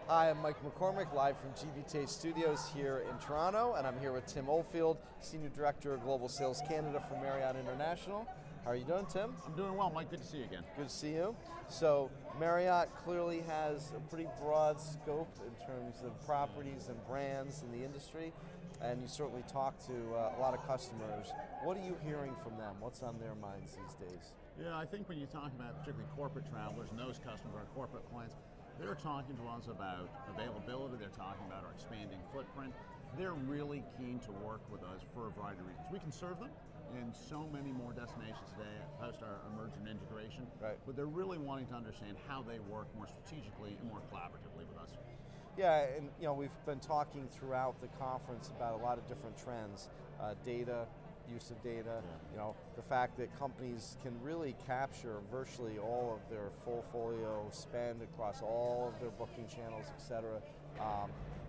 Hi, I'm Mike McCormick, live from GBTA Studios here in Toronto, and I'm here with Tim Oldfield, Senior Director of Global Sales Canada for Marriott International. How are you doing, Tim? I'm doing well, Mike. Good to see you again. Good to see you. So, Marriott clearly has a pretty broad scope in terms of properties and brands in the industry, and you certainly talk to a lot of customers. What are you hearing from them? What's on their minds these days? Yeah, I think when you talk about particularly corporate travelers and those customers, our corporate clients, they're talking to us about availability, they're talking about our expanding footprint. They're really keen to work with us for a variety of reasons. We can serve them in so many more destinations today post our merger and integration, right. But they're really wanting to understand how they work more strategically and more collaboratively with us. Yeah, and we've been talking throughout the conference about a lot of different trends, data, use of data, the fact that companies can really capture virtually all of their portfolio spend across all of their booking channels, et cetera,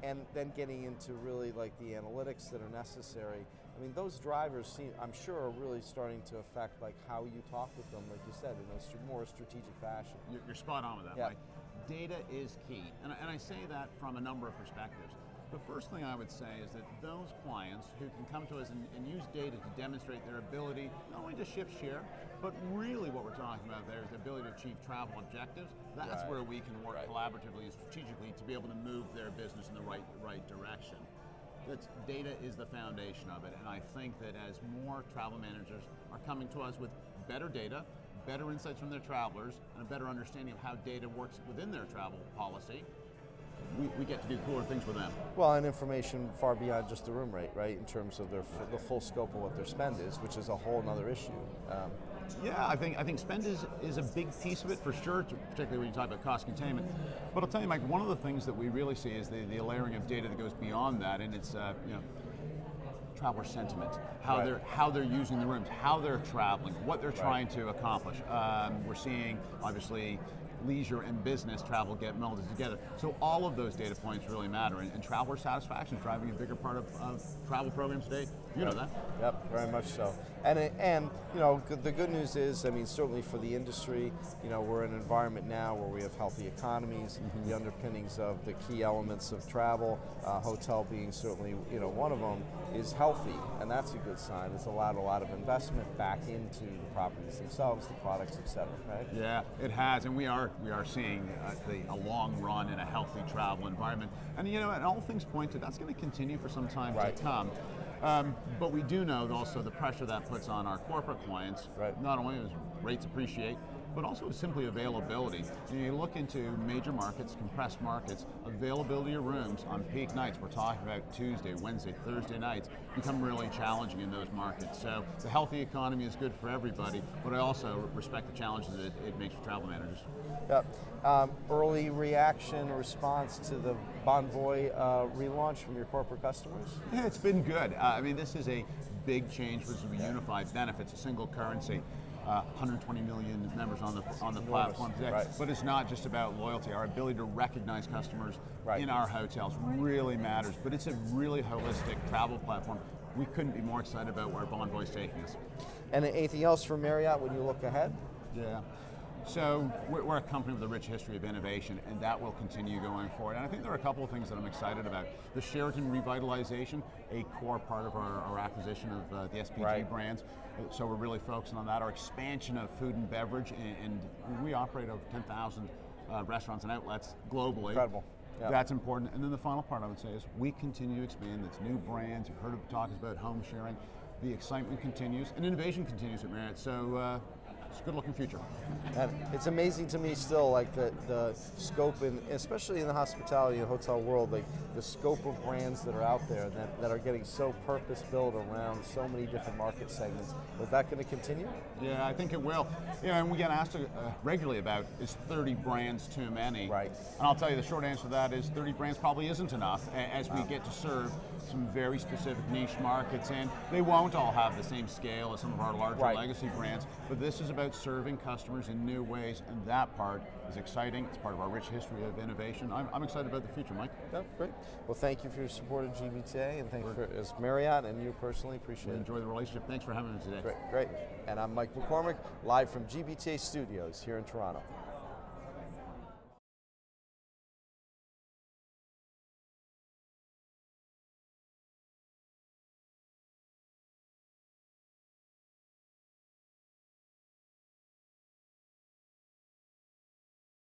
and then getting into really like the analytics that are necessary. I mean, those drivers I'm sure are really starting to affect like how you talk with them, like you said, in a more strategic fashion. You're spot on with that, Mike. Data is key, and I say that from a number of perspectives. The first thing I would say is that those clients who can come to us and use data to demonstrate their ability not only to shift share, but really what we're talking about there is the ability to achieve travel objectives. That's where we can work collaboratively and strategically to be able to move their business in the right direction. Data is the foundation of it, and I think that as more travel managers are coming to us with better data, better insights from their travelers, and a better understanding of how data works within their travel policy, we get to do cooler things with them. Well, and information far beyond just the room rate, right? In terms of the full scope of what their spend is, which is a whole other issue. Yeah, I think spend is a big piece of it for sure, particularly when you talk about cost containment. But I'll tell you, Mike, one of the things that we really see is the layering of data that goes beyond that, and it's traveler sentiment, how they're using the rooms, how they're traveling, what they're trying to accomplish. We're seeing obviously leisure and business travel get melded together. So all of those data points really matter, and traveler satisfaction is driving a bigger part of travel programs today. You know that. Yep, very much so. And the good news is, I mean, certainly for the industry, we're in an environment now where we have healthy economies, the underpinnings of the key elements of travel, hotel being certainly, one of them, is healthy, and that's a good sign. It's allowed a lot of investment back into the properties themselves, the products, et cetera, right? Yeah, it has, and we are seeing a long run in a healthy travel environment, and and all things point to that's going to continue for some time to come. But we do know also the pressure that puts on our corporate clients, not only as rates appreciate, but also simply availability. You look into major markets, compressed markets, availability of rooms on peak nights, we're talking about Tuesday, Wednesday, Thursday nights, become really challenging in those markets. So the healthy economy is good for everybody, but I also respect the challenges that it makes for travel managers. Yep. Early reaction or response to the Bonvoy relaunch from your corporate customers? Yeah, it's been good. I mean, this is a big change, which is unified benefits, a single currency. 120 million members on the platform today. But it's not just about loyalty. Our ability to recognize customers in our hotels really matters. But it's a really holistic travel platform. We couldn't be more excited about where Bonvoy is taking us. And anything else for Marriott when you look ahead? Yeah. So we're a company with a rich history of innovation, and that will continue going forward. And I think there are a couple of things that I'm excited about. The Sheraton revitalization, a core part of our acquisition of the SPG brands. So we're really focusing on that. Our expansion of food and beverage, and we operate over 10,000 restaurants and outlets globally. Incredible. Yep. That's important. And then the final part I would say is we continue to expand. It's new brands. You've heard of talk about home sharing. The excitement continues, and innovation continues at Marriott. So it's a good-looking future. And it's amazing to me still, like the scope, especially in the hospitality and hotel world, like the scope of brands that are out there that are getting so purpose-built around so many different market segments. Is that going to continue? Yeah, I think it will. And we get asked regularly about, is 30 brands too many? Right. And I'll tell you the short answer to that is 30 brands probably isn't enough as we get to serve some very specific niche markets, and they won't all have the same scale as some of our larger legacy brands, but this is about serving customers in new ways, and that part is exciting. It's part of our rich history of innovation. I'm excited about the future, Mike. Yeah, great. Well, thank you for your support of GBTA, and thanks as Marriott and you personally. Appreciate it. Enjoy the relationship. Thanks for having me today. Great. And I'm Mike McCormick, live from GBTA Studios here in Toronto.